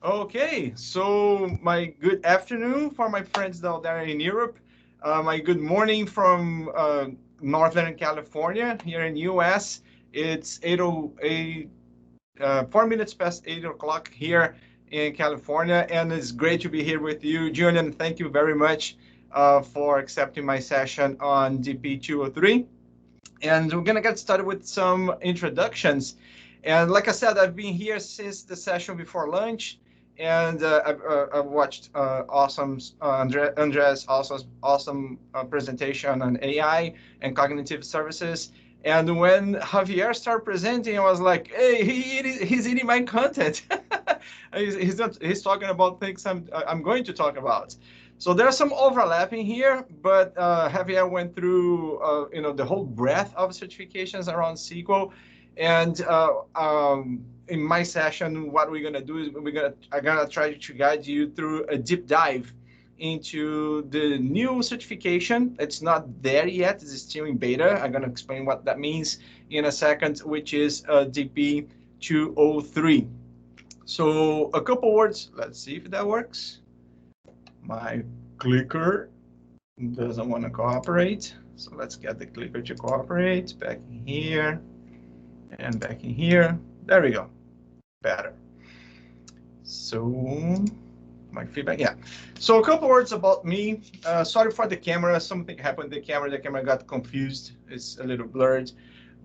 Okay, so my good afternoon for my friends down there in Europe. My good morning from Northern California here in US. It's 8:08, 4 minutes past 8 o'clock here in California, and it's great to be here with you, Julian. Thank you very much for accepting my session on DP-203. And we're gonna get started with some introductions. And like I said, I've been here since the session before lunch, and I've watched Andre's awesome presentation on AI and cognitive services. And when Javier started presenting, I was like, "Hey, he's eating my content. He's talking about things I'm going to talk about." So there's some overlapping here, but Javier went through the whole breadth of certifications around SQL, and in my session, what we're gonna do is I'm gonna try to guide you through a deep dive into the new certification. It's not there yet; it's still in beta. I'm gonna explain what that means in a second, which is DP 203. So a couple words. Let's see if that works. My clicker doesn't want to cooperate. So let's get the clicker to cooperate. Back in here and back in here. There we go. Better. So my feedback, yeah. So a couple words about me. Sorry for the camera. Something happened to the camera. The camera got confused. It's a little blurred.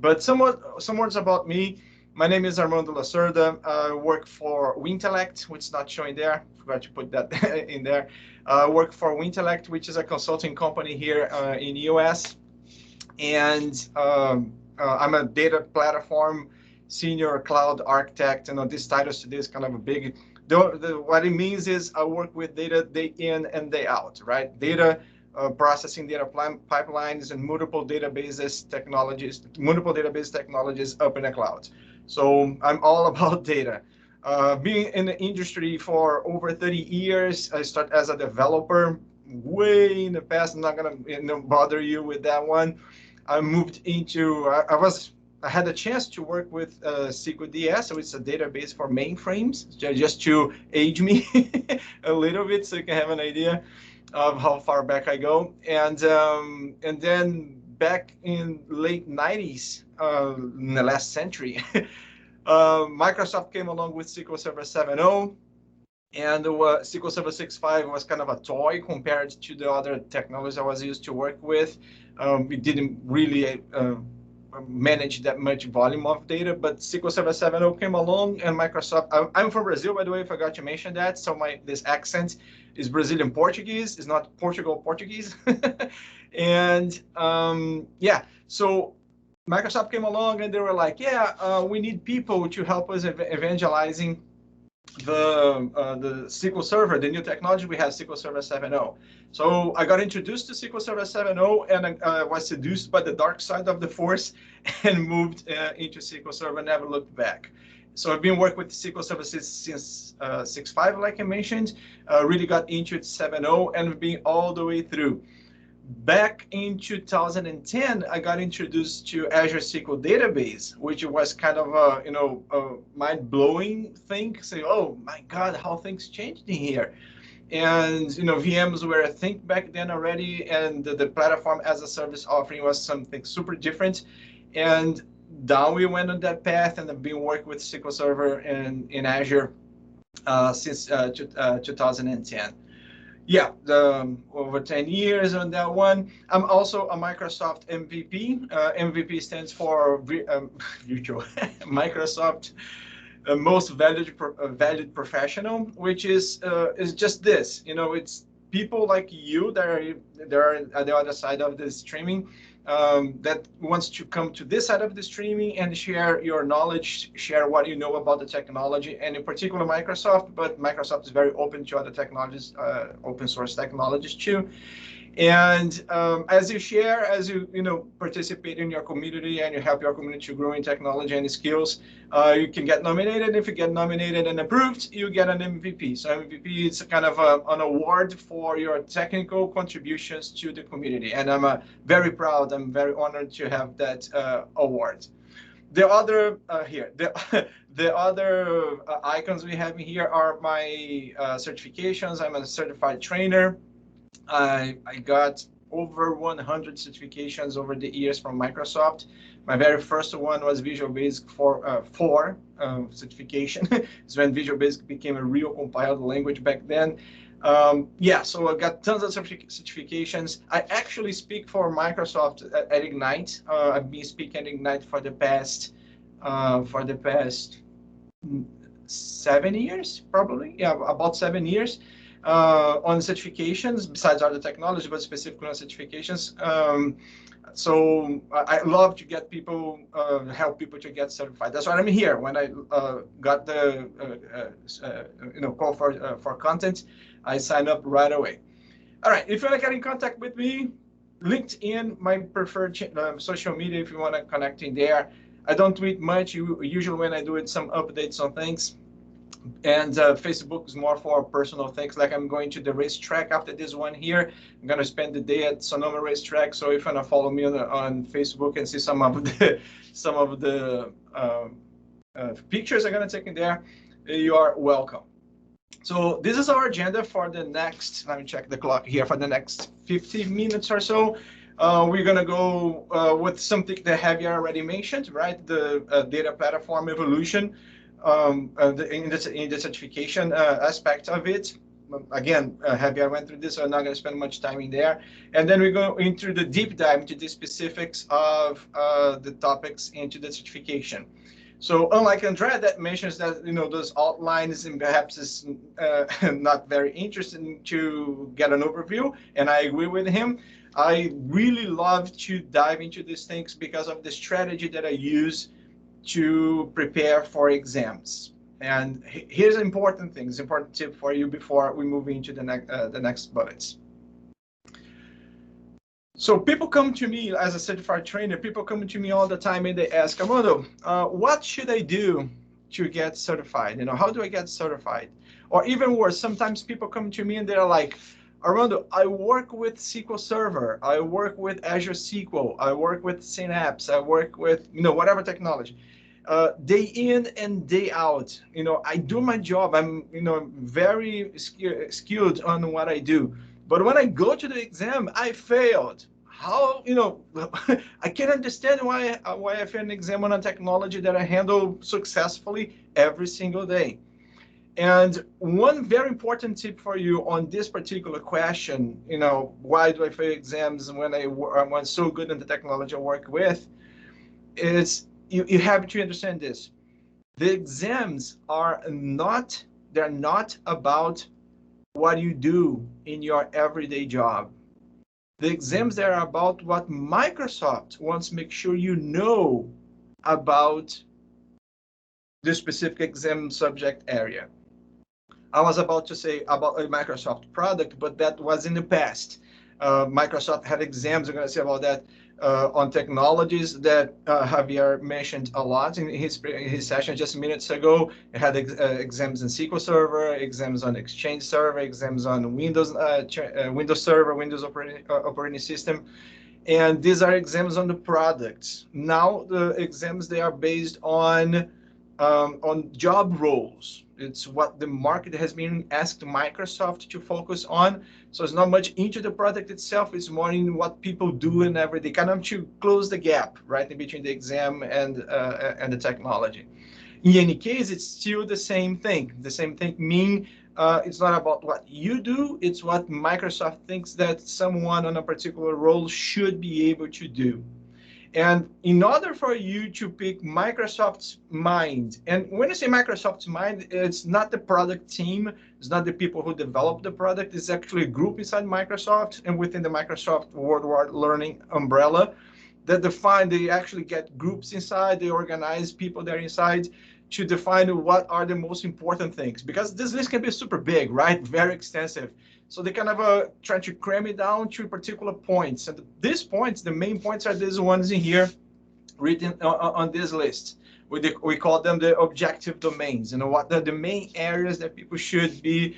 But some words about me. My name is Armando Lacerda. I work for Wintellect, which is not showing there. Forgot to put that in there. I work for Wintellect, which is a consulting company here in the US. And I'm a data platform senior cloud architect. These titles today is kind of a big. What it means is I work with data day in and day out, right? Data processing, data pipelines, and multiple database technologies up in the cloud. So I'm all about data. Being in the industry for over 30 years, I started as a developer way in the past. I'm not gonna bother you with that one. I moved into, I had a chance to work with SQL DS, so it's a database for mainframes, just to age me a little bit so you can have an idea of how far back I go. And then back in late 90s, in the last century, Microsoft came along with SQL Server 7.0, and SQL Server 6.5 was kind of a toy compared to the other technologies I was used to work with. We didn't really manage that much volume of data, but SQL Server 7.0 came along, and Microsoft. I'm from Brazil, by the way. I forgot to mention that. So this accent is Brazilian Portuguese. It's not Portugal Portuguese. And yeah, so Microsoft came along, and they were like, "Yeah, we need people to help us evangelizing the SQL Server, the new technology. We have SQL Server 7.0. So I got introduced to SQL Server 7.0, and I was seduced by the dark side of the force and moved into SQL Server, never looked back. So I've been working with SQL Server since 6.5, like I mentioned, really got into it 7.0 and been all the way through. Back in 2010, I got introduced to Azure SQL Database, which was kind of a mind-blowing thing. Say, oh my God, how things changed in here. And VMs were a thing back then already, and the platform as a service offering was something super different. And down we went on that path, and I've been working with SQL Server in Azure since 2010. Yeah, over 10 years on that one. I'm also a Microsoft MVP. MVP stands for virtual Microsoft most valued professional, which is just this. It's people like you that are at the other side of the streaming, that wants to come to this side of the streaming and share your knowledge, share what you know about the technology, and in particular Microsoft, but Microsoft is very open to other technologies, open source technologies too. And as you share, as you participate in your community and you help your community to grow in technology and skills, you can get nominated. If you get nominated and approved, you get an MVP. So MVP is kind of an award for your technical contributions to the community. And I'm very proud, I'm very honored to have that award. The other here, the other icons we have here are my certifications. I'm a certified trainer. I got over 100 certifications over the years from Microsoft. My very first one was Visual Basic 4 certification. It's when Visual Basic became a real compiled language back then. Yeah, so I got tons of certifications. I actually speak for Microsoft at Ignite. I've been speaking at Ignite for the past 7 years, probably. Yeah, about 7 years on certifications, besides other technology, but specifically on certifications. So I love to get people, help people to get certified. That's why I'm here. When I got the call for content, I signed up right away. All right, if you want to get in contact with me, LinkedIn, my preferred social media, if you want to connect in there. I don't tweet much. Usually when I do it, some updates on things. And Facebook is more for personal things, like I'm going to the racetrack after this one here. I'm going to spend the day at Sonoma Racetrack. So if you want to follow me on Facebook and see some of the pictures I'm going to take in there, you are welcome. So this is our agenda for the next, let me check the clock here, for the next 50 minutes or so. We're going to go with something that Javier already mentioned, right? The data platform evolution in the certification aspect of it. Again, Javier went through this, so I'm not going to spend much time in there. And then we go into the deep dive into the specifics of the topics into the certification. So unlike Andrea that mentions that those outlines and perhaps is not very interesting to get an overview, and I agree with him. I really love to dive into these things because of the strategy that I use to prepare for exams. And here's an important thing, it's an important tip for you before we move into the next bullets. So people come to me as a certified trainer, people come to me all the time and they ask, Armando, what should I do to get certified? How do I get certified? Or even worse, sometimes people come to me and they're like, Armando, I work with SQL Server, I work with Azure SQL, I work with Synapse, I work with whatever technology. Day in and day out, I do my job. I'm very skilled on what I do. But when I go to the exam, I failed. How, I can't understand why I failed an exam on a technology that I handle successfully every single day. And one very important tip for you on this particular question, why do I fail exams when I'm so good in the technology I work with, is you have to understand this. The exams are not, they're not about what you do in your everyday job. The exams are about what Microsoft wants to make sure you know about the specific exam subject area. I was about to say about a Microsoft product, but that was in the past. Microsoft had exams, I'm going to say about that, on technologies that Javier mentioned a lot in his session just minutes ago. It had exams in SQL Server, exams on Exchange Server, exams on Windows Windows Server, Windows operating system. And these are exams on the products. Now the exams, they are based on job roles. It's what the market has been asked Microsoft to focus on. So it's not much into the product itself. It's more in what people do in every day, kind of to close the gap, right, in between the exam and the technology. In any case, it's still the same thing. The same thing mean it's not about what you do. It's what Microsoft thinks that someone on a particular role should be able to do. And in order for you to pick Microsoft's mind, and when I say Microsoft's mind, it's not the product team, it's not the people who develop the product, it's actually a group inside Microsoft and within the Microsoft Worldwide Learning umbrella that define, they actually get groups inside, they organize people there inside to define what are the most important things. Because this list can be super big, right? Very extensive. So they kind of try to cram it down to particular points. And these points, the main points are these ones in here written on this list. We call them the objective domains. What are the main areas that people should be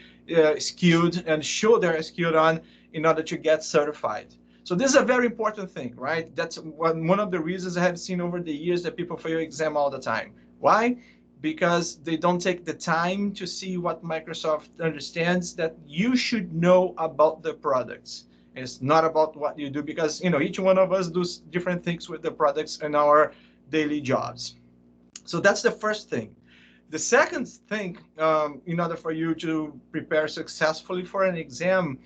skilled and show they're skilled on in order to get certified. So this is a very important thing, right? That's one of the reasons I have seen over the years that people fail exam all the time. Why? Because they don't take the time to see what Microsoft understands that you should know about the products. It's not about what you do, because each one of us does different things with the products in our daily jobs. So that's the first thing. The second thing, in order for you to prepare successfully for an exam,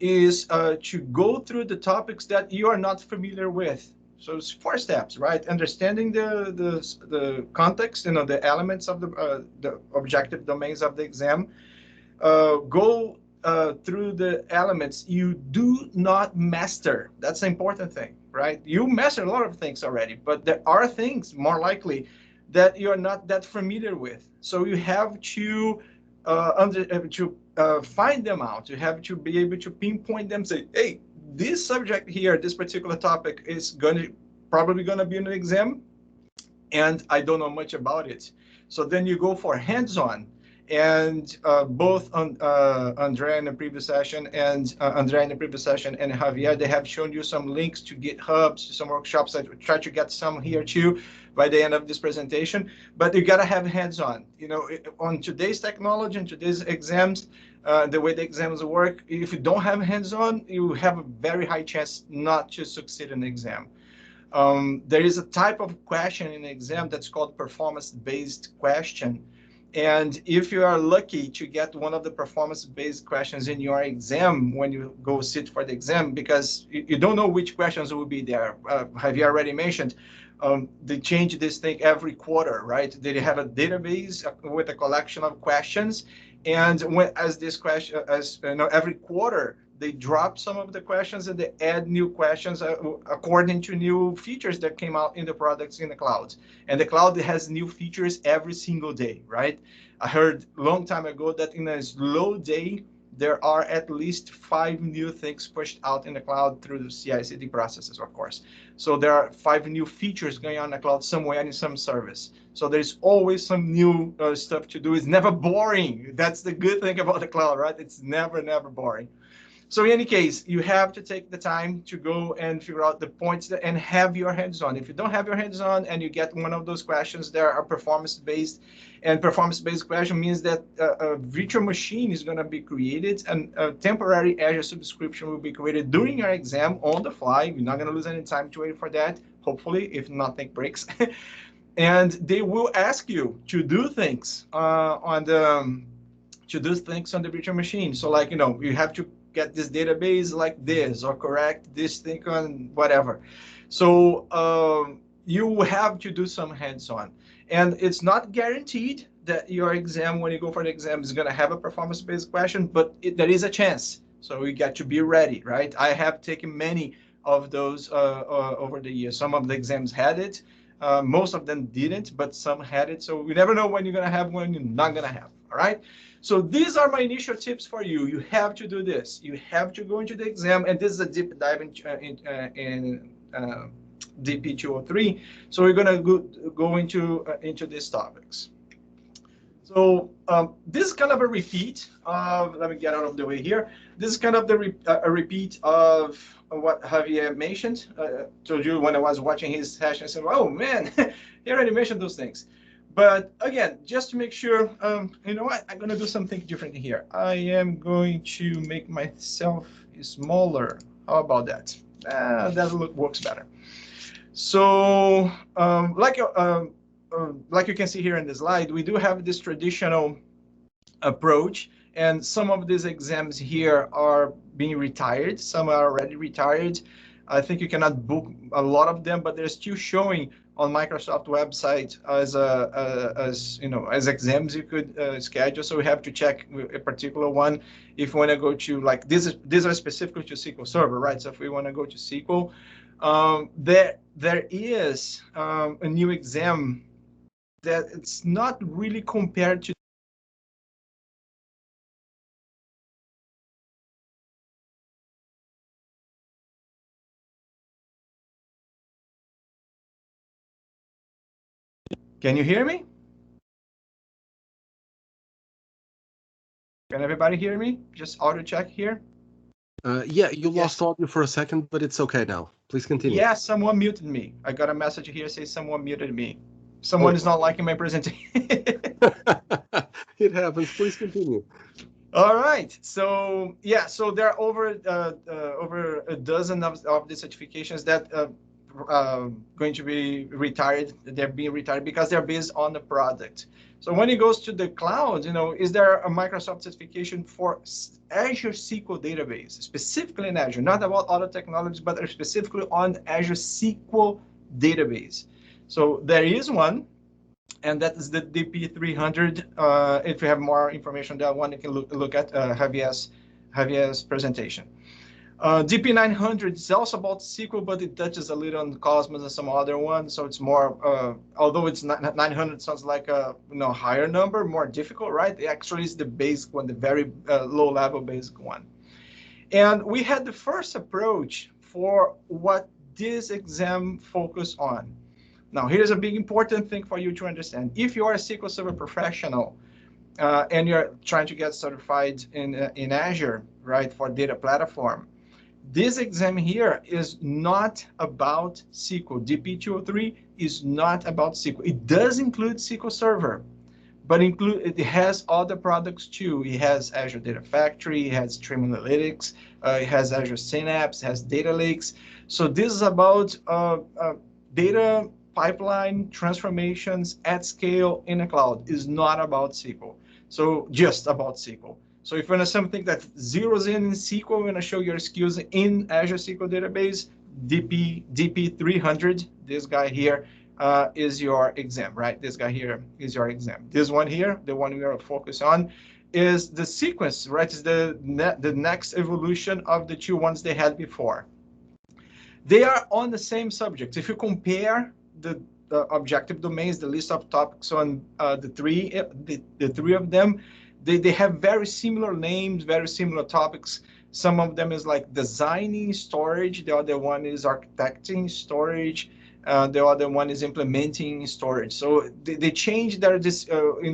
is to go through the topics that you are not familiar with. So it's four steps, right? Understanding the context, the elements of the objective domains of the exam. Go through the elements you do not master. That's the important thing, right? You master a lot of things already, but there are things more likely that you're not that familiar with. So you have to find them out. You have to be able to pinpoint them. Say, hey, this subject here, this particular topic is probably going to be in an exam, and I don't know much about it. So then you go for hands-on. And both Andrea in the previous session and Javier, they have shown you some links to GitHubs, to some workshops. I try to get some here too by the end of this presentation. But you got to have hands-on. On today's technology and today's exams, the way the exams work, if you don't have hands-on, you have a very high chance not to succeed in the exam. There is a type of question in the exam that's called performance-based question. And if you are lucky to get one of the performance-based questions in your exam when you go sit for the exam, because you don't know which questions will be there. Have you already mentioned? They change this thing every quarter, right? They have a database with a collection of questions, and every quarter they drop some of the questions and they add new questions according to new features that came out in the products in the cloud. And the cloud has new features every single day, right? I heard a long time ago that in a slow day, there are at least 5 new things pushed out in the cloud through the CI/CD processes, of course. So there are 5 new features going on in the cloud somewhere in some service. So there's always some new stuff to do. It's never boring. That's the good thing about the cloud, right? It's never, never boring. So in any case, you have to take the time to go and figure out the points and have your hands on. If you don't have your hands on and you get one of those questions that are performance-based, and performance-based question means that a virtual machine is going to be created and a temporary Azure subscription will be created during your exam on the fly. You're not going to lose any time to wait for that, hopefully, if nothing breaks. And they will ask you to do things on the virtual machine. So like, you have to get this database like this, or correct this thing on whatever. So you have to do some hands-on. And it's not guaranteed that your exam, when you go for the exam, is going to have a performance-based question, but there is a chance. So you got to be ready, right? I have taken many of those over the years. Some of the exams had it. Most of them didn't, but some had it. So you never know when you're going to have, when you're not going to have, all right? So these are my initial tips for you. You have to do this. You have to go into the exam, and this is a deep dive in DP-203. So we're going to go into these topics. So this is kind of a repeat of, let me get out of the way here. This is kind of a repeat of what Javier mentioned. Told you when I was watching his session, I said, oh man, he already mentioned those things. But again, just to make sure, you know what, I'm going to do something different here. I am going to make myself smaller. How about that? That works better. So like you can see here in the slide, we do have this traditional approach, and some of these exams here are being retired. Some are already retired. I think you cannot book a lot of them, but they're still showing on Microsoft website as exams you could schedule. So we have to check a particular one if we want to go to, like, these are specific to SQL Server, right? So if we want to go to SQL, there is a new exam that it's not really compared to. Can you hear me? Can everybody hear me? Just auto check here. Yeah, you lost Yes. audio for a second, but it's okay now. Please continue. Yes, someone muted me. I got a message here saying someone muted me. Someone Oh, is not liking my presentation. it happens. Please continue. All right. So yeah, so there are over a dozen of the certifications that going to be retired. They're being retired because they're based on the product. So when it goes to the cloud, is there a Microsoft certification for Azure SQL database, specifically in Azure, not about other technologies, but specifically on Azure SQL database? So there is one, and that is the DP-300. If you have more information on that one, you can look at Javier's presentation. DP-900 is also about SQL, but it touches a little on Cosmos and some other ones. So it's more, although it's not 900 sounds like a higher number, more difficult, right? It actually is the basic one, the very low-level basic one. And we had the first approach for what this exam focused on. Now, here's a big important thing for you to understand. If you are a SQL Server professional and you're trying to get certified in Azure, right, for data platform, this exam here is not about SQL. DP-203 is not about SQL. It does include SQL Server, but it has other products too. It has Azure Data Factory, it has Stream Analytics, it has Azure Synapse, it has data lakes. So this is about data pipeline transformations at scale in a cloud. Is not about SQL. So just about SQL. So if you want something that zeroes in SQL, you want to show your skills in Azure SQL Database, DP300, this guy here, is your exam, right? This guy here is your exam. This one here, the one we are focused on, is the sequence, right? Is the next evolution of the two ones they had before. They are on the same subject. If you compare the objective domains, the list of topics on the three of them, they have very similar names, very similar topics. Some of them is like designing storage. The other one is architecting storage. The other one is implementing storage. So they changed their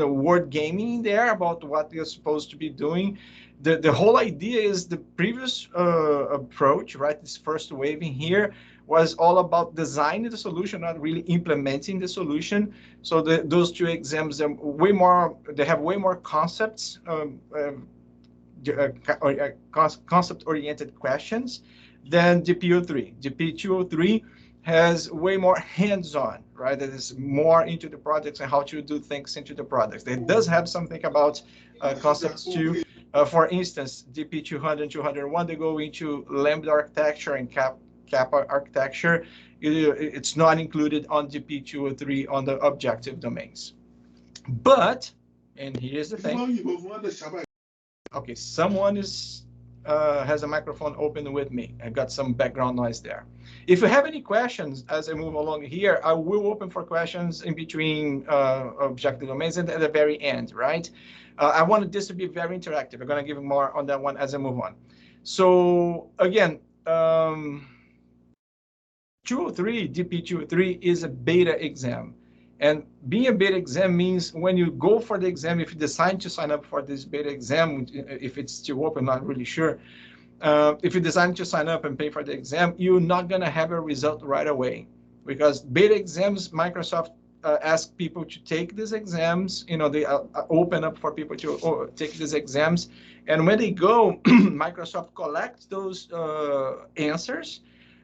word gaming there about what they're supposed to be doing. The whole idea is the previous approach, right? This first wave in here was all about designing the solution, not really implementing the solution. So those two exams are way more. They have way more concepts. Concept-oriented questions than DP-203. DP-203 has way more hands-on, right? It is more into the projects and how to do things into the projects. It does have something about concepts too. For instance, DP-200 and 201, they go into Lambda architecture and Kappa architecture. It's not included on DP-203 on the objective domains. But, and here's the thing. Okay, someone has a microphone open with me. I got some background noise there. If you have any questions as I move along here, I will open for questions in between objective domains and at the very end, right? I wanted this to be very interactive. I'm going to give more on that one as I move on. So again, 203, DP-203 is a beta exam. And being a beta exam means when you go for the exam, if you decide to sign up for this beta exam, if it's still open, not really sure. If you decide to sign up and pay for the exam, you're not going to have a result right away. Because beta exams, Microsoft ask people to take these exams. They open up for people to take these exams. And when they go, Microsoft collects those answers,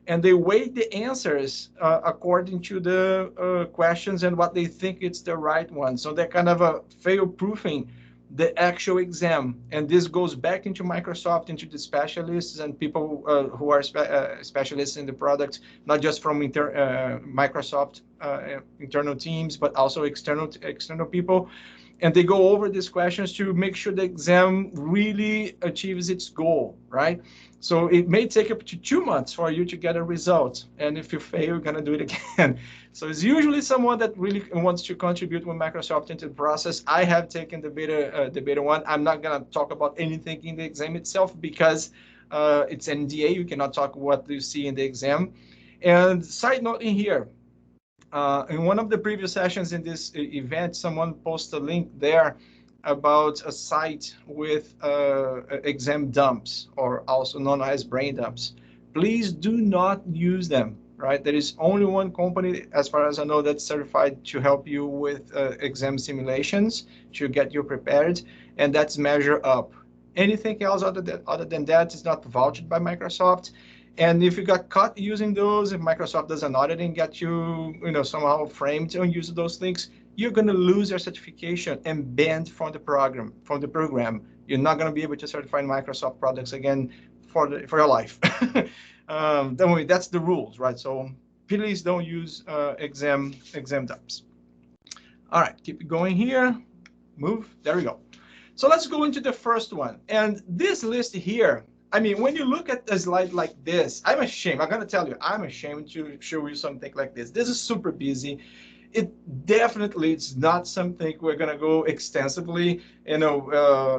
and they weight the answers according to the questions and what they think it's the right one. So they're kind of fail-proofing the actual exam. And this goes back into Microsoft, into the specialists and people who are specialists in the product, not just from Microsoft internal teams, but also external people. And they go over these questions to make sure the exam really achieves its goal, right? So it may take up to 2 months for you to get a result. And if you fail, you're going to do it again. So it's usually someone that really wants to contribute with Microsoft into the process. I have taken the beta one. I'm not going to talk about anything in the exam itself because it's NDA. You cannot talk what you see in the exam. And side note in here, in one of the previous sessions in this event, someone posted a link there about a site with exam dumps, or also known as brain dumps, please do not use them, right? There is only one company, as far as I know, that's certified to help you with exam simulations to get you prepared, and that's Measure Up. Anything else other than that is not vouched by Microsoft. And if you got caught using those, if Microsoft does an audit and get you, somehow framed on using those things, you're going to lose your certification and banned from the program. You're not going to be able to certify Microsoft products again for your life. Don't worry, that's the rules, right? So please don't use exam dumps. All right, keep going here. Move. There we go. So let's go into the first one. And this list here, I mean, when you look at a slide like this, I'm ashamed. I'm going to tell you, I'm ashamed to show you something like this. This is super busy. It definitely, it's not something we're going to go extensively,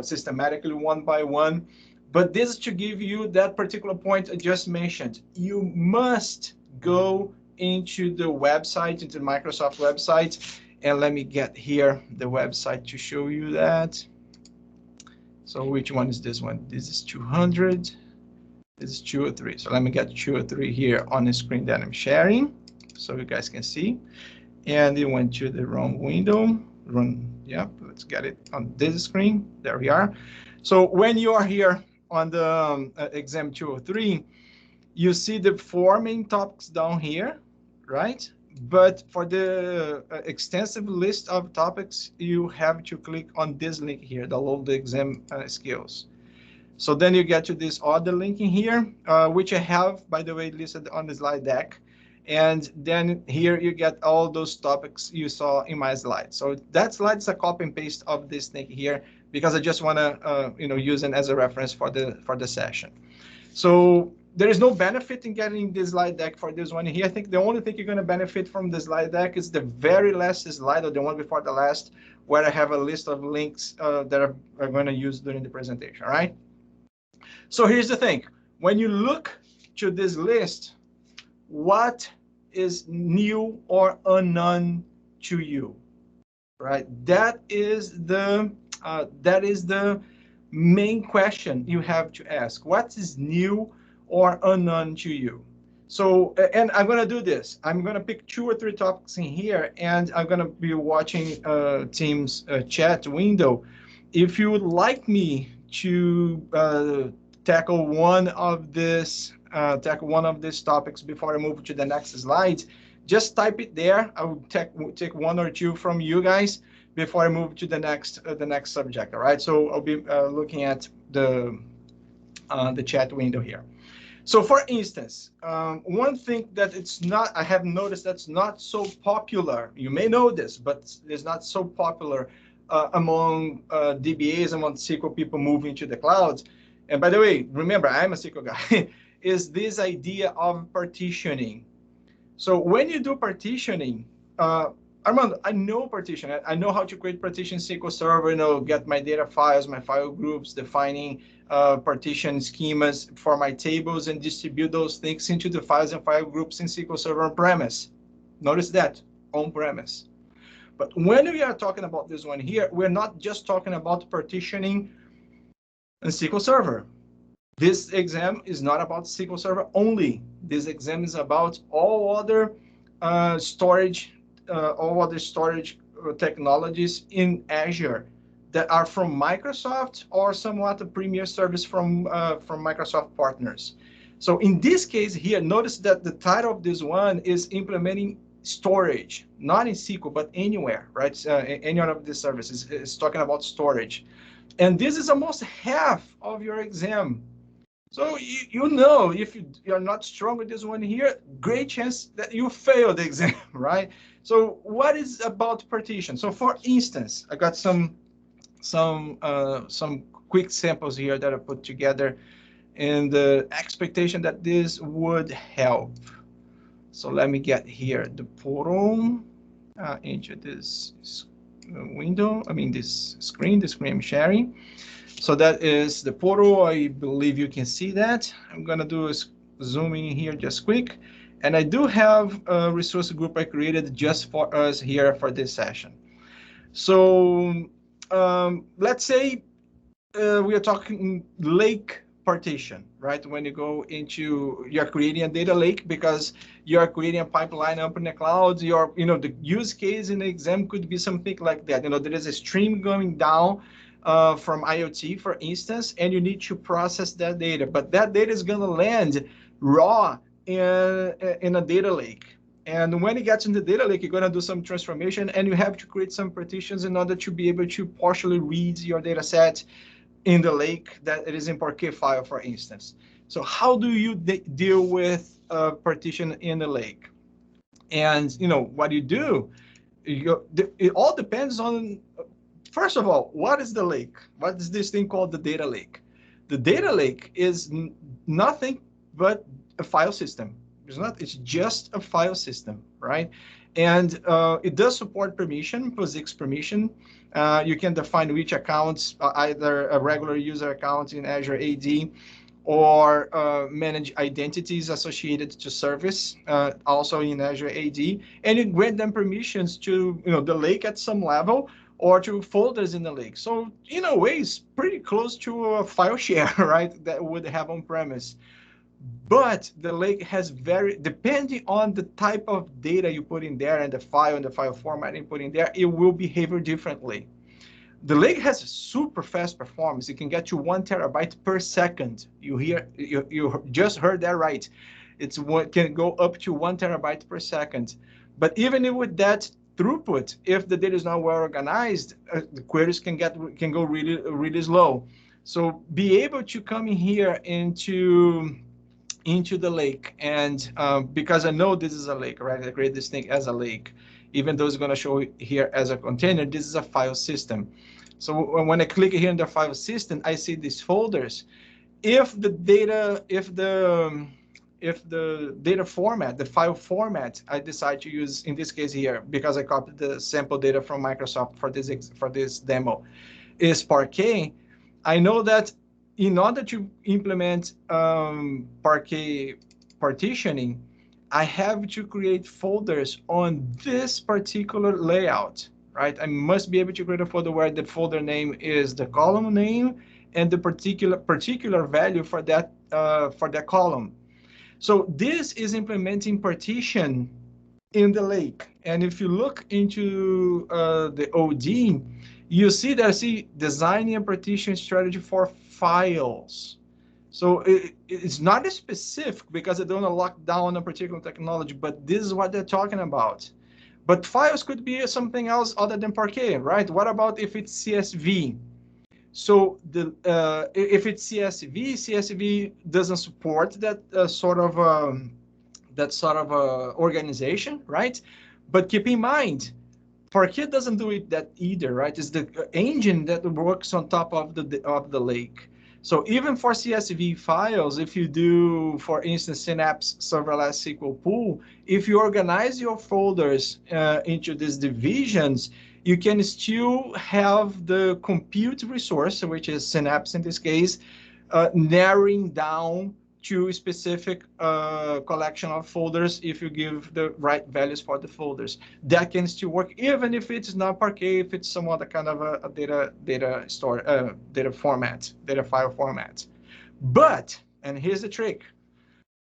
systematically one by one. But this is to give you that particular point I just mentioned. You must go into the website, into the Microsoft website. And let me get here the website to show you that. So which one is this one? This is 200. This is 203. So let me get 203 here on the screen that I'm sharing so you guys can see. And it went to the wrong window. Yeah, let's get it on this screen. There we are. So when you are here on the exam 203, you see the 4 main topics down here, right? But for the extensive list of topics, you have to click on this link here, download the exam skills. So then you get to this other link in here, which I have, by the way, listed on the slide deck. And then here you get all those topics you saw in my slide. So that slide is a copy and paste of this link here, because I just want to use it as a reference for the session. So there is no benefit in getting this slide deck for this one here. I think the only thing you're going to benefit from the slide deck is the very last slide, or the one before the last, where I have a list of links that I'm going to use during the presentation, right? So here's the thing. When you look to this list, what is new or unknown to you, right? That is the main question you have to ask. What is new or unknown to you? So, and I'm going to do this. I'm going to pick 2 or 3 topics in here, and I'm going to be watching Teams chat window. If you would like me to tackle one of these topics before I move to the next slide, just type it there. I will take 1 or 2 from you guys before I move to the next subject. All right. So I'll be looking at the chat window here. So for instance, one thing that I have noticed that's not so popular, you may know this, but it's not so popular among DBAs, among SQL people moving to the cloud. And by the way, remember, I'm a SQL guy, is this idea of partitioning. So when you do partitioning, Armando, I know partition. I know how to create partition SQL Server, get my data files, my file groups, defining partition schemas for my tables, and distribute those things into the files and file groups in SQL Server on-premise. Notice that, on-premise. But when we are talking about this one here, we're not just talking about partitioning in SQL Server. This exam is not about SQL Server only. This exam is about all other storage technologies in Azure that are from Microsoft or somewhat a premier service from Microsoft partners. So in this case here, notice that the title of this one is implementing storage, not in SQL, but anywhere, right? Any one of these services is talking about storage. And this is almost half of your exam. So if you're not strong with this one here, great chance that you fail the exam, right? So what is about partition? So for instance, I got some quick samples here that I put together in the expectation that this would help. So let me get here the portal into this window. This screen I'm sharing. So that is the portal. I believe you can see that. I'm going to do a zooming here just quick. And I do have a resource group I created just for us here for this session. So let's say we are talking lake partition, right? When you go into, you're creating a data lake because you're creating a pipeline up in the clouds. The use case in the exam could be something like that. There is a stream going down from IoT, for instance, and you need to process that data, but that data is going to land raw in a data lake. And when it gets in the data lake, you're going to do some transformation, and you have to create some partitions in order to be able to partially read your data set in the lake that it is in Parquet file, for instance. So how do you deal with partition in the lake? And what you do, it all depends on, first of all, what is the lake? What is this thing called the data lake? The data lake is nothing but a file system. It's just a file system, right? And it does support permission, POSIX permission. You can define which accounts, either a regular user account in Azure AD, or manage identities associated to service, also in Azure AD, and you grant them permissions to the lake at some level, or to folders in the lake. So in a way, it's pretty close to a file share, right, that would have on premise. But the lake has depending on the type of data you put in there and the file format you put in there, it will behave differently. The lake has super fast performance. It can get to 1 terabyte per second. You just heard that right. Can go up to 1 terabyte per second. But even with that throughput, if the data is not well organized, the queries can go really, really slow. So be able to come in here into the lake, and because I know this is a lake, right? I create this thing as a lake, even though it's going to show here as a container. This is a file system. So when I click here in the file system, I see these folders. If the data format, the file format I decide to use, in this case here, because I copied the sample data from Microsoft for this demo, is Parquet, I know that in order to implement Parquet partitioning, I have to create folders on this particular layout, right? I must be able to create a folder where the folder name is the column name and the particular value for that column. So this is implementing partition in the lake. And if you look into the OD, you see that designing a partition strategy for files. So it's not specific because they don't lock down a particular technology, but this is what they're talking about. But files could be something else other than Parquet, right? What about if it's CSV? So if it's CSV doesn't support that sort of organization, right? But keep in mind, Parquet doesn't do it that either, right? It's the engine that works on top of the lake. So even for CSV files, if you do, for instance, Synapse Serverless SQL Pool, if you organize your folders into these divisions, you can still have the compute resource, which is Synapse in this case, narrowing down to a specific collection of folders if you give the right values for the folders. That can still work even if it's not Parquet, if it's some other kind of a data file format. But, and here's the trick,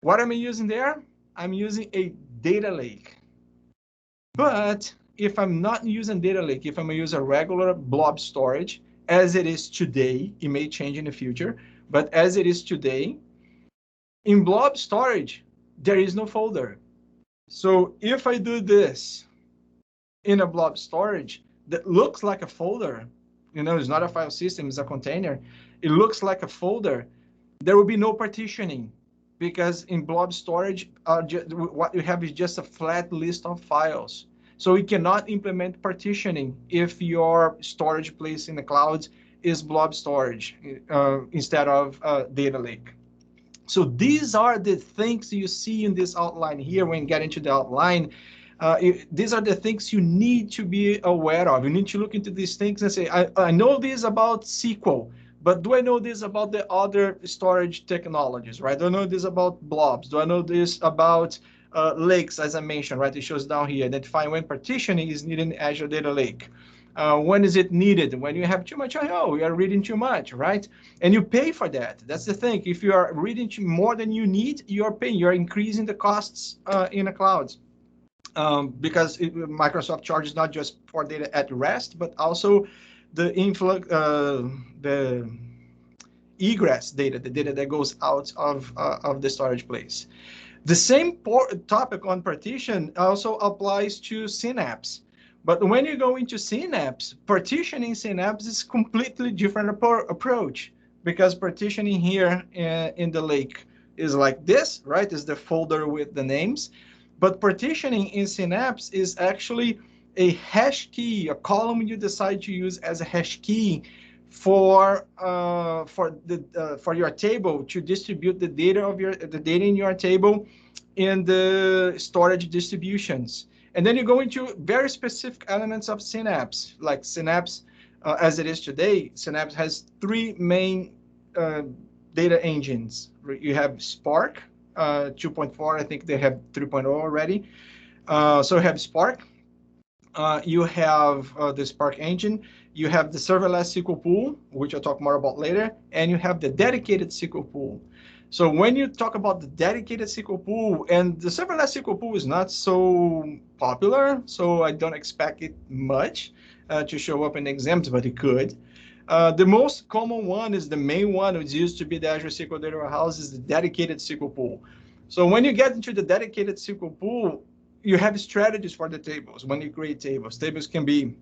what am I using there? I'm using a data lake. But if I'm not using data lake, if I'm going to use a regular blob storage, as it is today, it may change in the future, but as it is today, in blob storage, there is no folder. So if I do this in a blob storage that looks like a folder, it's not a file system, it's a container, it looks like a folder, there will be no partitioning, because in blob storage, what you have is just a flat list of files. So we cannot implement partitioning if your storage place in the cloud is blob storage instead of data lake. So these are the things you see in this outline here when you get into the outline. These are the things you need to be aware of. You need to look into these things and say, I know this about SQL, but do I know this about the other storage technologies, right? Do I know this about blobs? Do I know this about lakes, as I mentioned, right? It shows down here, identifying when partitioning is needed in Azure Data Lake. When is it needed? When you have too much I/O, you are reading too much, right? And you pay for that. That's the thing. If you are reading more than you need, you're paying. You're increasing the costs in the clouds. Because Microsoft charges not just for data at rest, but also the influx, the egress data, the data that goes out of the storage place. The same topic on partition also applies to Synapse. But when you go into Synapse, partitioning Synapse is completely different approach, because partitioning here in the lake is like this, right? Is the folder with the names. But partitioning in Synapse is actually a hash key, a column you decide to use as a hash key for your table to distribute the data in your table in the storage distributions. And then you go into very specific elements of Synapse, like Synapse as it is today. Synapse has three main data engines. You have Spark 2.4. I think they have 3.0 already. So you have Spark. You have the Spark engine. You have the serverless SQL pool, which I'll talk more about later, and you have the dedicated SQL pool. So when you talk about the dedicated SQL pool, and the serverless SQL pool is not so popular, so I don't expect it much to show up in exams, but it could. The most common one is the main one, which used to be the Azure SQL Data Warehouse, is the dedicated SQL pool. So when you get into the dedicated SQL pool, you have strategies for the tables. When you create tables, tables can be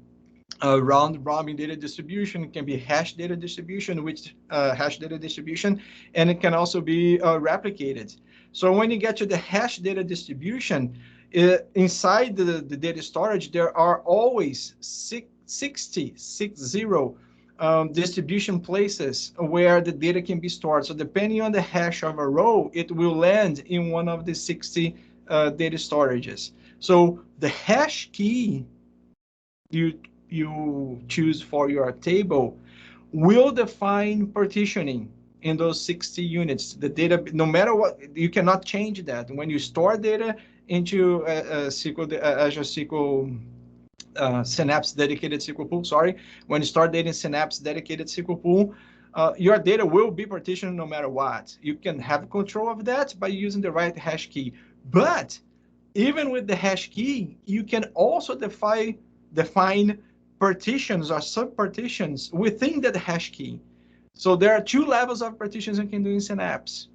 round-robin data distribution, it can be hash data distribution, which hash data distribution, and it can also be replicated. So when you get to the hash data distribution, inside the data storage, there are always 60 distribution places where the data can be stored. So depending on the hash of a row, it will land in one of the 60 data storages. So the hash key you choose for your table will define partitioning in those 60 units. The data, no matter what, you cannot change that. When you store data into Azure SQL Synapse dedicated SQL pool, sorry, when you store data in Synapse dedicated SQL pool, your data will be partitioned no matter what. You can have control of that by using the right hash key. But even with the hash key, you can also define partitions or subpartitions within that hash key. So there are two levels of partitions you can do in Synapse.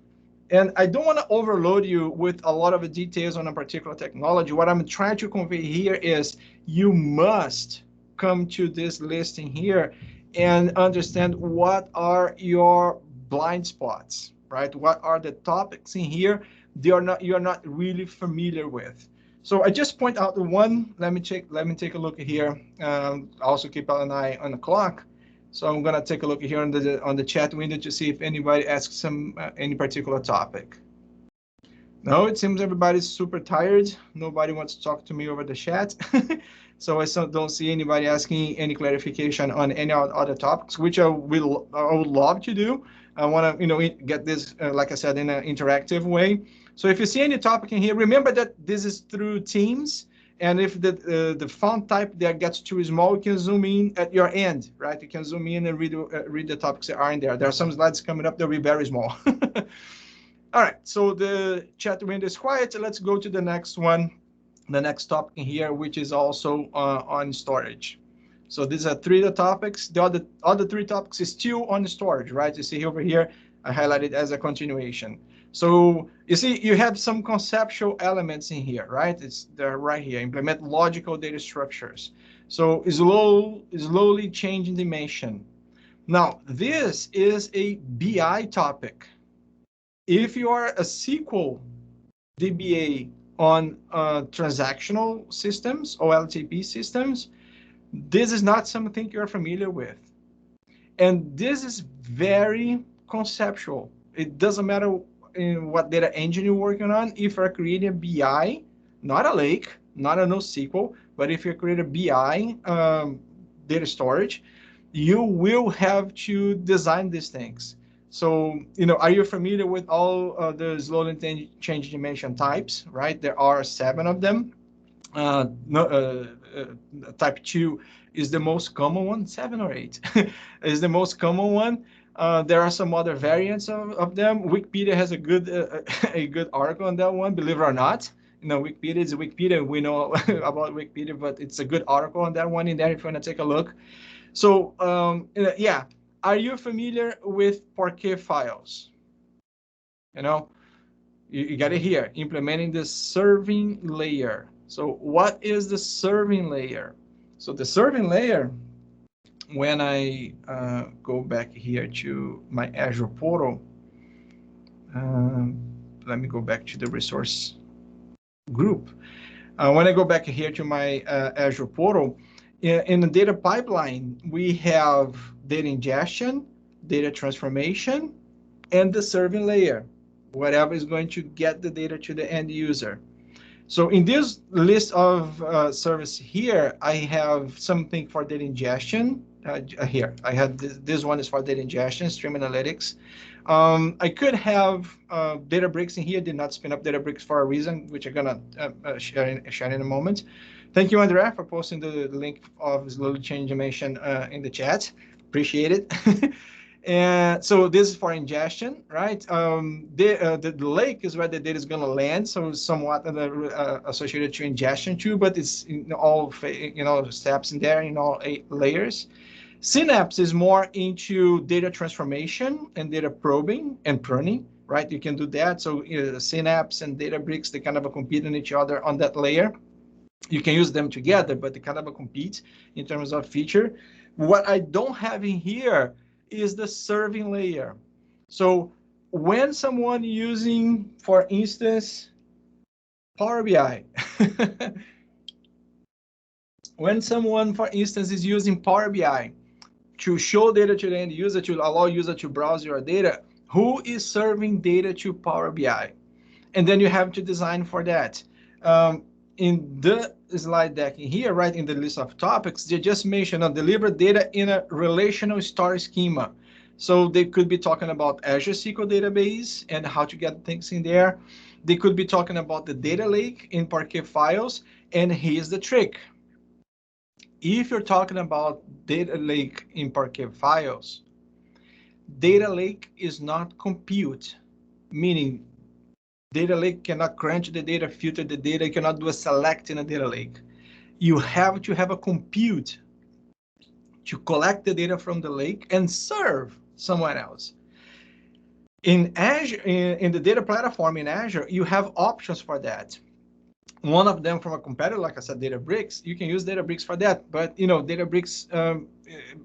And I don't want to overload you with a lot of details on a particular technology. What I'm trying to convey here is you must come to this listing here and understand what are your blind spots, right? What are the topics in here you're not really familiar with. So I just point out the one. Let me take a look here. Also keep an eye on the clock. So I'm gonna take a look here on the chat window to see if anybody asks any particular topic. No, it seems everybody's super tired. Nobody wants to talk to me over the chat. So I don't see anybody asking any clarification on any other topics, which I would love to do. I want to get this, like I said, in an interactive way. So if you see any topic in here, remember that this is through Teams. And if the font type there gets too small, you can zoom in at your end, right? You can zoom in and read the topics that are in there. There are some slides coming up that will be very small. All right, so the chat window is quiet. So let's go to the next one, the next topic in here, which is also on storage. So these are three topics. The other three topics is still on storage, right? You see over here, I highlighted as a continuation. So you see, you have some conceptual elements in here, right? They're right here. Implement logical data structures. So slowly changing dimension. Now, this is a BI topic. If you are a SQL DBA on transactional systems or LTP systems, this is not something you're familiar with. And this is very conceptual. It doesn't matter in what data engine you're working on. If you're creating a BI, not a lake, not a NoSQL, but if you create a BI data storage, you will have to design these things. So, are you familiar with all the slowly changing dimension types, right? There are 7 of them. No, type 2 is the most common one, 7 or 8 is the most common one. There are some other variants of them. Wikipedia has a good a good article on that one, believe it or not. You know, Wikipedia is Wikipedia. We know about Wikipedia, but it's a good article on that one in there if you want to take a look. So yeah, are you familiar with Parquet files? You know, you got it here, implementing the serving layer. So what is the serving layer? So the serving layer, when I go back here to my Azure portal, um, let me go back to the resource group. When I go back here to my Azure portal, in the data pipeline, we have data ingestion, data transformation, and the serving layer, whatever is going to get the data to the end user. So in this list of service here, I have something for data ingestion. Here, I have this one is for data ingestion, stream analytics. I could have Databricks in here, did not spin up Databricks for a reason, which I'm gonna share in a moment. Thank you, Andrea, for posting the link of this little change animation in the chat. Appreciate it. And so this is for ingestion, right? The lake is where the data is going to land, so somewhat associated to ingestion too, but it's in all steps in there in all 8 layers. Synapse is more into data transformation and data probing and pruning, right? You can do that. So Synapse and Databricks, they kind of compete on each other on that layer. You can use them together, but they kind of compete in terms of feature. What I don't have in here is the serving layer. So when someone using, for instance, Power BI, when someone, for instance, is using Power BI to show data to the end user, to allow user to browse your data, who is serving data to Power BI? And then you have to design for that. In the slide deck in here, right in the list of topics, they just mentioned deliver data in a relational store schema. So they could be talking about Azure SQL database and how to get things in there. They could be talking about the data lake in Parquet files. And here's the trick. If you're talking about data lake in Parquet files, data lake is not compute, meaning data lake cannot crunch the data, filter the data, cannot do a select in a data lake. You have to have a compute to collect the data from the lake and serve someone else. In Azure, in the data platform in Azure, you have options for that. One of them from a competitor, like I said, Databricks, you can use Databricks for that. But Databricks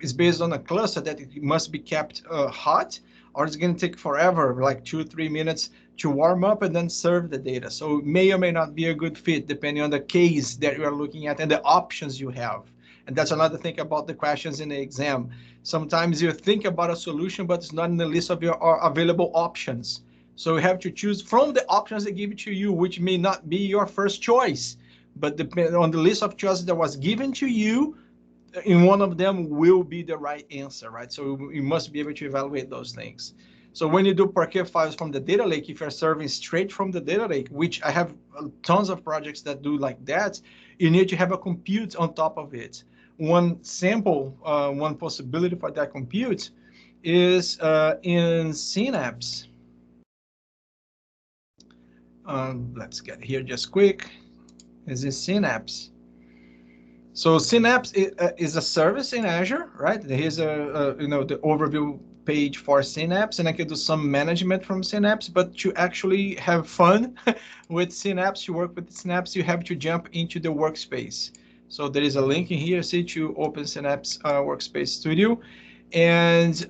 is based on a cluster that it must be kept hot, or it's going to take forever, like 2-3 minutes to warm up and then serve the data. So it may or may not be a good fit depending on the case that you are looking at and the options you have. And that's another thing about the questions in the exam. Sometimes you think about a solution, but it's not in the list of your available options. So you have to choose from the options they give to you, which may not be your first choice, but depending on the list of choices that was given to you, in one of them will be the right answer, right? So you must be able to evaluate those things. So when you do Parquet files from the data lake, if you're serving straight from the data lake, which I have tons of projects that do like that, you need to have a compute on top of it. One sample, one possibility for that compute is in Synapse. Let's get here just quick. Is in Synapse. So Synapse is a service in Azure, right? Here's the overview page for Synapse, and I can do some management from Synapse. But to actually have fun with Synapse, to work with Synapse, you have to jump into the workspace. So there is a link in here, see, to open Synapse Workspace Studio, and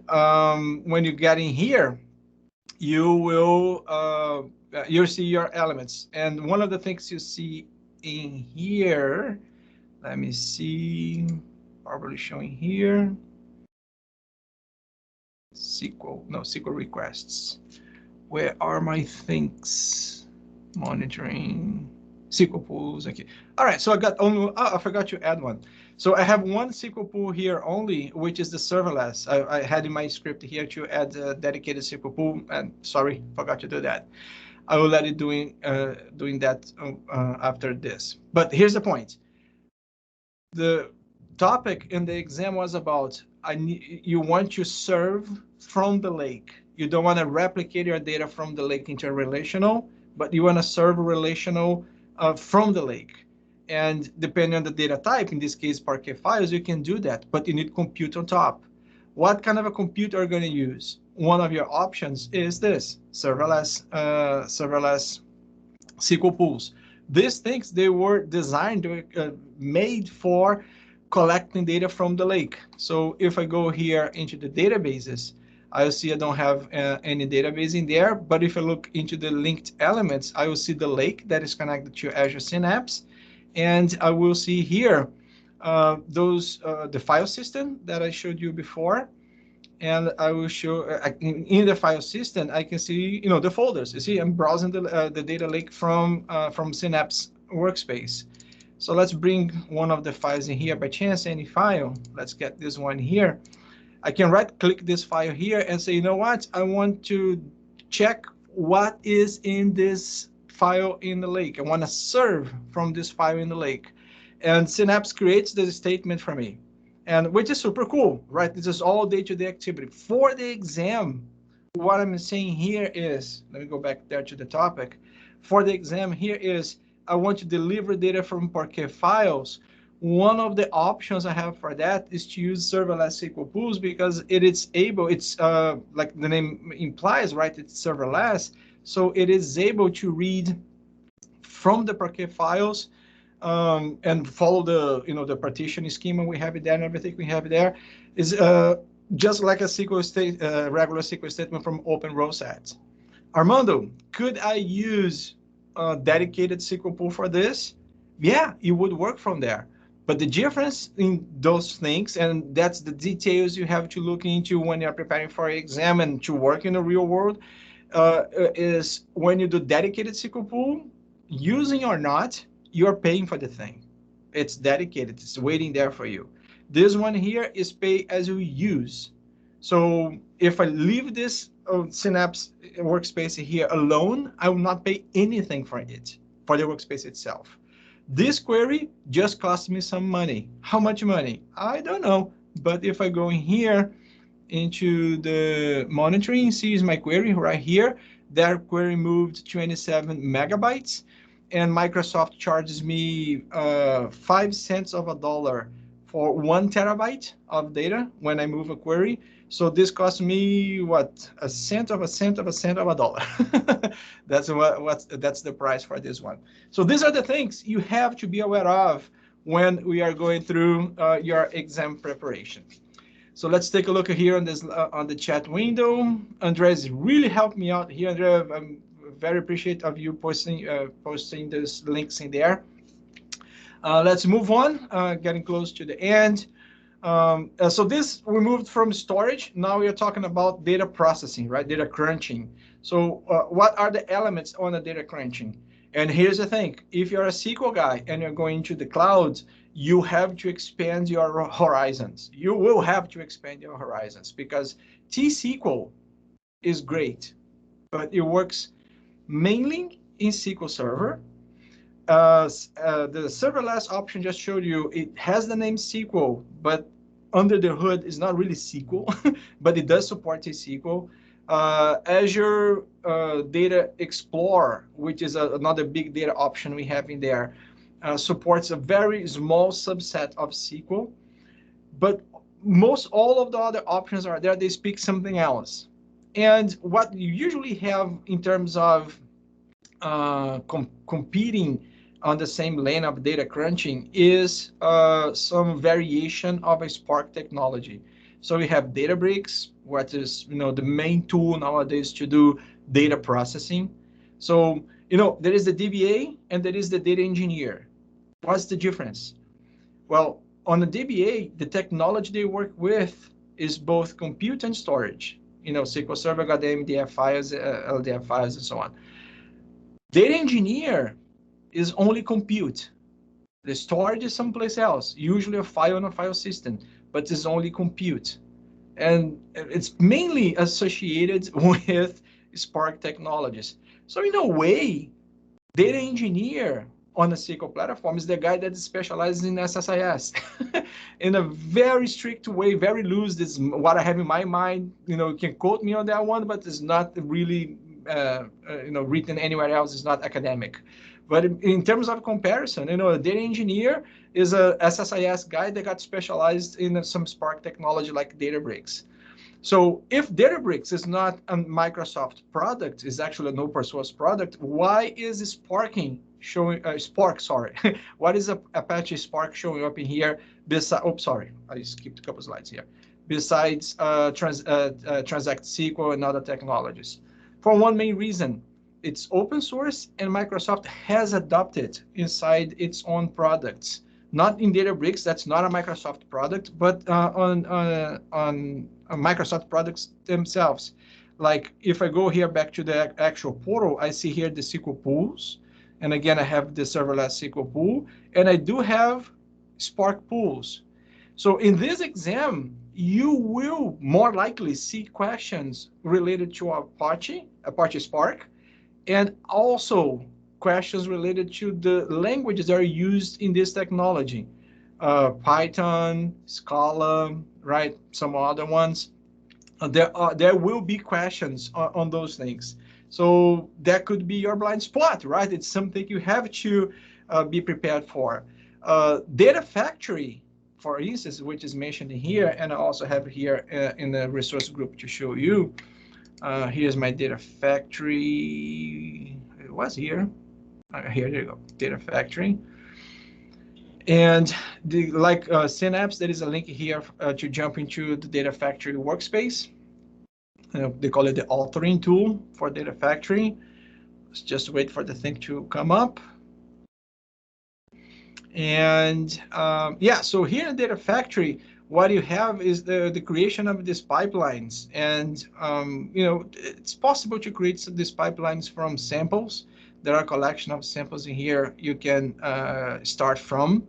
when you get in here, you will you'll see your elements. And one of the things you see in here, let me see, probably showing here, SQL requests. Where are my things? Monitoring, SQL pools, okay. All right, so I got only, I forgot to add one. So I have one SQL pool here only, which is the serverless. I had in my script here to add a dedicated SQL pool, and sorry, forgot to do that. I will let it doing that after this. But here's the point. The topic in the exam was about you want to serve from the lake. You don't want to replicate your data from the lake into a relational, but you want to serve a relational from the lake. And depending on the data type, in this case Parquet files, you can do that, but you need compute on top. What kind of a compute are you going to use? One of your options is this serverless SQL pools. These things, they were designed, made for collecting data from the lake. So if I go here into the databases, I'll see I don't have any database in there. But if I look into the linked elements, I will see the lake that is connected to Azure Synapse. And I will see here the file system that I showed you before. And I will show in the file system, I can see, the folders. You see, I'm browsing the data lake from Synapse workspace. So let's bring one of the files in here by chance, any file. Let's get this one here. I can right click this file here and say, you know what? I want to check what is in this file in the lake. I want to serve from this file in the lake. And Synapse creates the statement for me. And which is super cool, right? This is all day-to-day activity. For the exam, what I'm saying here is, let me go back there to the topic. For the exam here is, I want to deliver data from Parquet files. One of the options I have for that is to use serverless SQL pools because it's like the name implies, right? It's serverless. So it is able to read from the Parquet files and follow the partition schema we have it there and everything we have it there is just like a regular SQL statement from open row sets. Armando, could I use a dedicated SQL pool for this? Yeah, it would work from there. But the difference in those things, and that's the details you have to look into when you're preparing for an exam and to work in the real world, is when you do dedicated SQL pool, using or not, you're paying for the thing. It's dedicated. It's waiting there for you. This one here is pay as you use. So if I leave this Synapse workspace here alone, I will not pay anything for it, for the workspace itself. This query just cost me some money. How much money? I don't know. But if I go in here into the monitoring, sees my query right here, that query moved 27 megabytes. And Microsoft charges me 5 cents of a dollar for 1 terabyte of data when I move a query. So this costs me what, a cent of a cent of a cent of a dollar. That's that's the price for this one. So these are the things you have to be aware of when we are going through your exam preparation. So let's take a look here on this on the chat window. Andres really helped me out here. Andres, I'm very appreciative of you posting those links in there. Let's move on, getting close to the end. So this, we moved from storage. Now we are talking about data processing, right? Data crunching. So what are the elements on the data crunching? And here's the thing. If you're a SQL guy and you're going to the cloud, you have to expand your horizons. You will have to expand your horizons because T-SQL is great, but it works mainly in SQL Server. The serverless option just showed you, it has the name SQL, but under the hood is not really SQL, but it does support T-SQL. Azure Data Explorer, which is another big data option we have in there, supports a very small subset of SQL, but most all of the other options are there. They speak something else. And what you usually have in terms of competing on the same lane of data crunching is some variation of a Spark technology. So we have Databricks, what is the main tool nowadays to do data processing. So there is the DBA and there is the data engineer. What's the difference? Well, on the DBA, the technology they work with is both compute and storage. SQL Server got the MDF files, LDF files, and so on. Data engineer is only compute. The storage is someplace else, usually a file on a file system, but it's only compute. And it's mainly associated with Spark technologies. So in a way, data engineer on a SQL platform is the guy that specializes in SSIS in a very strict way, very loose. This is what I have in my mind. You can quote me on that one, but it's not really written anywhere else. It's not academic. But in terms of comparison, a data engineer is a SSIS guy that got specialized in some Spark technology like Databricks. So if Databricks is not a Microsoft product, is actually an open source product, why is Sparking showing, Spark, sorry, what is Apache Spark showing up in here besides, oh, sorry, I skipped a couple slides here, besides Transact SQL and other technologies? For one main reason, it's open source and Microsoft has adopted inside its own products. Not in Databricks, that's not a Microsoft product, but on Microsoft products themselves. Like if I go here back to the actual portal, I see here the SQL pools. And again, I have the serverless SQL pool, and I do have Spark pools. So in this exam, you will more likely see questions related to Apache Spark, and also questions related to the languages that are used in this technology. Python, Scala, right? Some other ones. There will be questions on those things. So that could be your blind spot, right? It's something you have to be prepared for. Data Factory, for instance, which is mentioned in here, and I also have here in the resource group to show you. Here's my Data Factory. It was here. Here you go, Data Factory. And like Synapse, there is a link here to jump into the Data Factory workspace. They call it the authoring tool for Data Factory. Let's just wait for the thing to come up. And yeah, so here in Data Factory, what you have is the creation of these pipelines. And it's possible to create these pipelines from samples. There are a collection of samples in here you can start from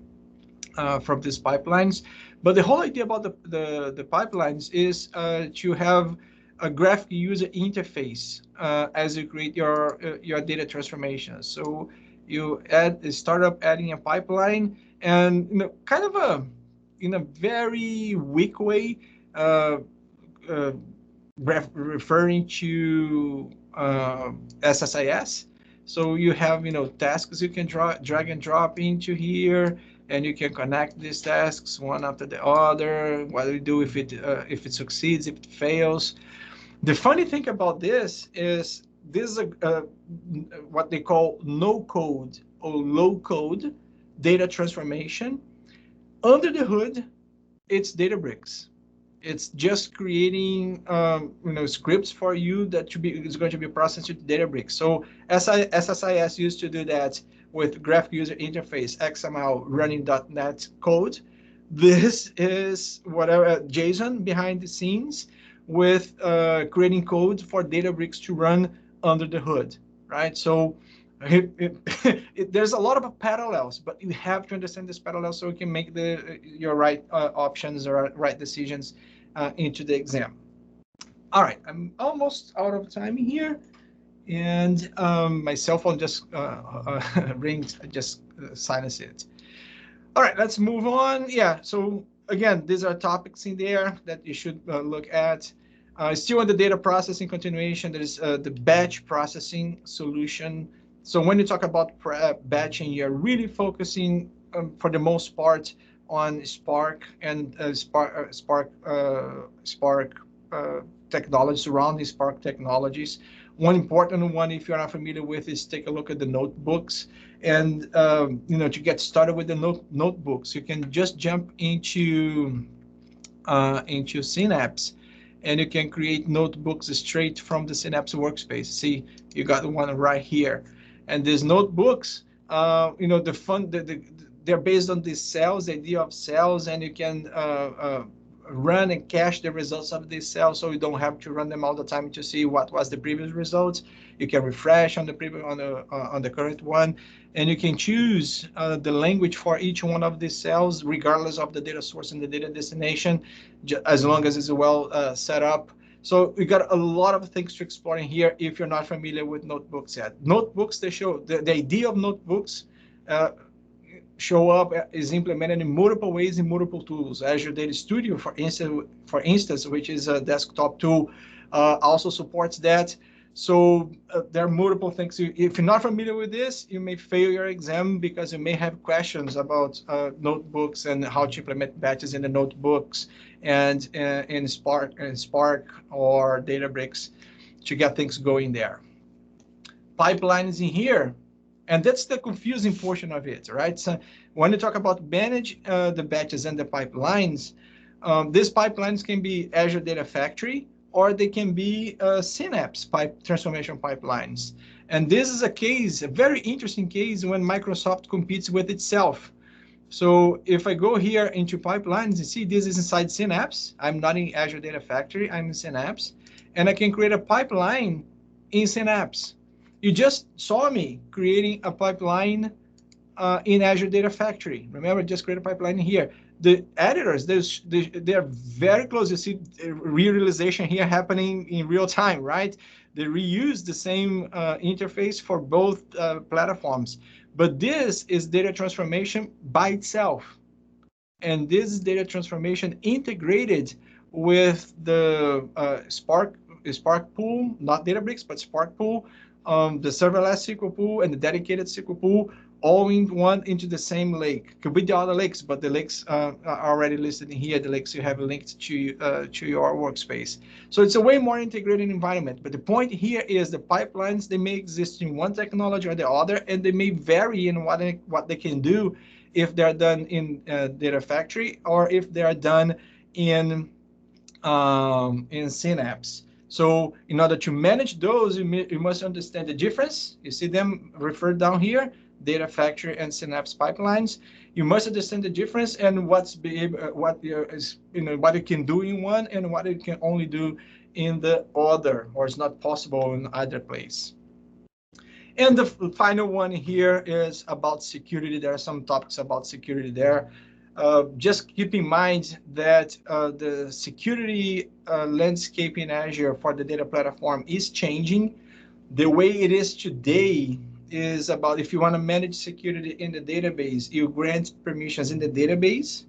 these pipelines. But the whole idea about the pipelines is to have a graphic user interface as you create your data transformation. So you start up adding a pipeline, and kind of in a very weak way, referring to SSIS. So you have tasks you can drag and drop into here, and you can connect these tasks one after the other. What do you do if it succeeds, if it fails? The funny thing about this is what they call no code or low code data transformation. Under the hood, it's Databricks. It's just creating scripts for you that is going to be processed with Databricks. So SSIS used to do that with graphic user interface, XML, running .NET code. This is whatever JSON behind the scenes with creating code for Databricks to run under the hood, right? So there's a lot of parallels, but you have to understand this parallel so you can make your right options or right decisions into the exam. All right, I'm almost out of time here, and my cell phone just rings. I just silence it. All right, let's move on. Yeah, so again, these are topics in there that you should look at. Still on the data processing continuation, there is the batch processing solution. So when you talk about batching, you're really focusing, for the most part, on Spark and Spark technologies, surrounding Spark technologies. One important one, if you're not familiar with, is take a look at the notebooks. And to get started with the notebooks, you can just jump into Synapse, and you can create notebooks straight from the Synapse workspace. See, you got one right here. And these notebooks, they're based on these cells, the idea of cells, and you can run and cache the results of these cells, so you don't have to run them all the time to see what was the previous results. You can refresh on the previous on the current one, and you can choose the language for each one of these cells, regardless of the data source and the data destination, as long as it's well set up. So we got a lot of things to explore in here if you're not familiar with notebooks yet. Notebooks, they show the idea of notebooks uh, show up is implemented in multiple ways in multiple tools. Azure Data Studio, for instance, which is a desktop tool, also supports that. So there are multiple things. If you're not familiar with this, you may fail your exam because you may have questions about notebooks and how to implement batches in the notebooks and in Spark or Databricks to get things going there. Pipelines in here, and that's the confusing portion of it, right? So when you talk about manage the batches and the pipelines, these pipelines can be Azure Data Factory, or they can be Synapse transformation pipelines. And this is a case, a very interesting case, when Microsoft competes with itself. So if I go here into pipelines, you see this is inside Synapse. I'm not in Azure Data Factory, I'm in Synapse. And I can create a pipeline in Synapse. You just saw me creating a pipeline in Azure Data Factory. Remember, just create a pipeline here. The editors, they're very close. You see realization here happening in real time, right? They reuse the same interface for both platforms. But this is data transformation by itself. And this is data transformation integrated with the Spark pool, not Databricks, but Spark pool, the serverless SQL pool, and the dedicated SQL pool, all in one into the same lake. Could be the other lakes, but the lakes are already listed in here. The lakes you have linked to your workspace. So it's a way more integrated environment. But the point here is the pipelines, they may exist in one technology or the other, and they may vary in what they can do if they're done in Data Factory or if they are done in Synapse. So in order to manage those, you must understand the difference. You see them referred down here, Data Factory and Synapse pipelines. You must understand the difference and what it can do in one and what it can only do in the other, or it's not possible in either place. And the final one here is about security. There are some topics about security there. Just keep in mind that the security landscape in Azure for the data platform is changing. The way it is today is about, if you want to manage security in the database, you grant permissions in the database.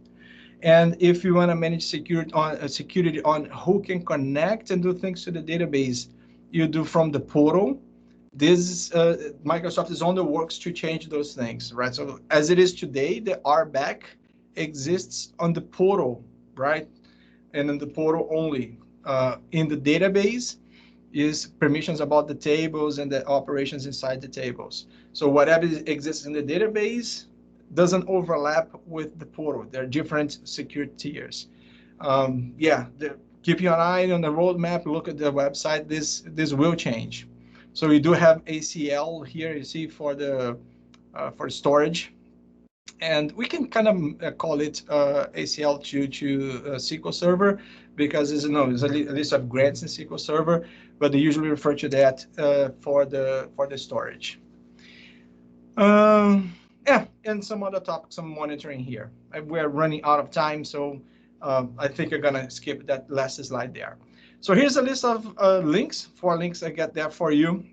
And if you want to manage security on who can connect and do things to the database, you do from the portal. This Microsoft is on the works to change those things, right? So as it is today, the RBAC exists on the portal, right? And in the portal only. In the database is permissions about the tables and the operations inside the tables. So whatever exists in the database doesn't overlap with the portal. They're different security tiers. Keep your eye on the roadmap, look at the website. This will change. So we do have ACL here, you see, for the for storage, and we can kind of call it ACL to SQL Server, because there's a list of grants in SQL Server, but they usually refer to that for the storage. And some other topics I'm monitoring here. We're running out of time, so I think I'm gonna skip that last slide there. So here's a list of links. 4 links I got there for you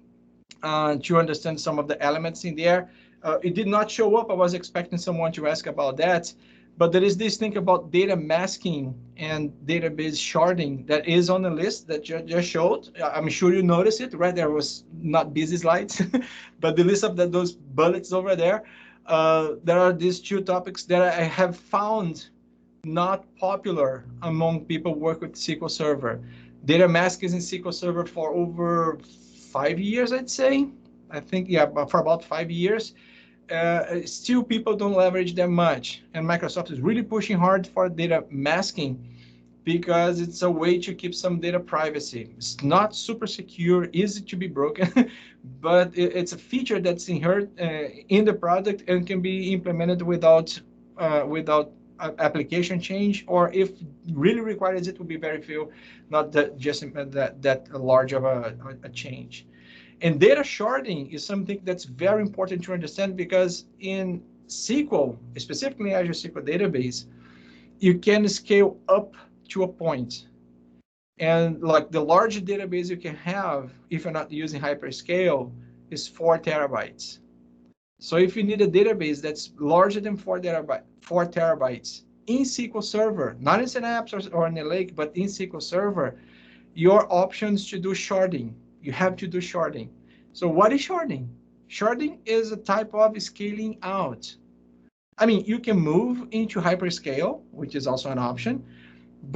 to understand some of the elements in there. It did not show up. I was expecting someone to ask about that. But there is this thing about data masking and database sharding that is on the list that you just showed. I'm sure you noticed it, right? There was not busy slides, but the list of those bullets over there. There are these 2 topics that I have found not popular among people who work with SQL Server. Data masking is in SQL Server for over 5 years, I'd say. I think, yeah, for about 5 years. Still, people don't leverage them much. And Microsoft is really pushing hard for data masking because it's a way to keep some data privacy. It's not super secure, easy to be broken, but it's a feature that's inherent in the product and can be implemented without application change, or if really requires it will be very few, not just that large of a change. And data sharding is something that's very important to understand, because in SQL, specifically Azure SQL Database, you can scale up to a point. And like the largest database you can have, if you're not using hyperscale, is 4 terabytes. So if you need a database that's larger than 4 terabytes in SQL Server, not in Synapse or in the Lake, but in SQL Server, your options to do sharding. You have to do sharding. So what is sharding? Sharding is a type of scaling out. I mean, you can move into hyperscale, which is also an option.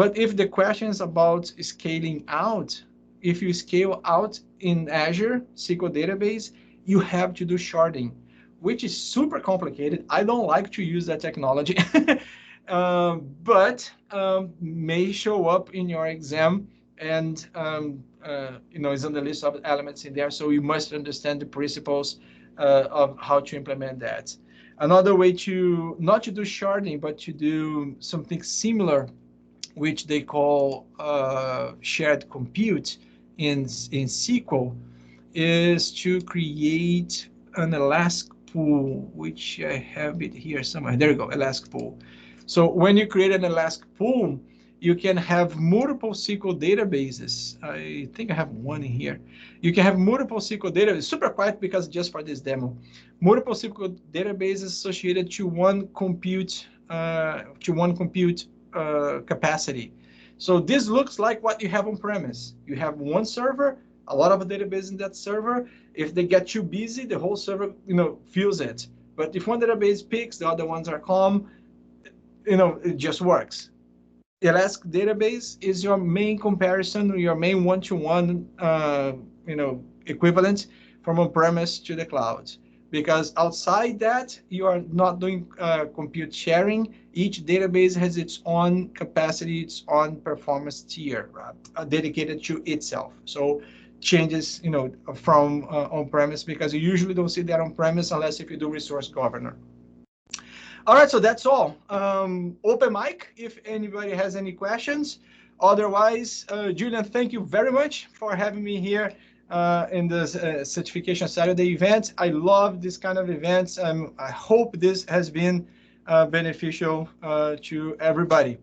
But if the question is about scaling out, if you scale out in Azure SQL database, you have to do sharding, which is super complicated. I don't like to use that technology, but may show up in your exam, and is on the list of elements in there. So you must understand the principles of how to implement that. Another way to not to do sharding, but to do something similar, which they call shared compute in SQL, is to create an Elastic pool, which I have it here somewhere. There you go, Elastic pool. So when you create an Elastic pool, you can have multiple SQL databases. I think I have one in here. You can have multiple SQL databases, super quiet because just for this demo, multiple SQL databases associated to one compute capacity. So this looks like what you have on premise. You have one server, a lot of database in that server. If they get too busy, the whole server, fills it. But if one database peaks, the other ones are calm, it just works. Elastic database is your main comparison, your main one-to-one, equivalent from on-premise to the cloud. Because outside that, you are not doing compute sharing. Each database has its own capacity, its own performance tier, dedicated to itself. So changes, from on-premise, because you usually don't see that on-premise unless if you do resource governor. All right, so that's all. Open mic if anybody has any questions. Otherwise, Julian, thank you very much for having me here in this Certification Saturday event. I love this kind of events. I hope this has been beneficial to everybody.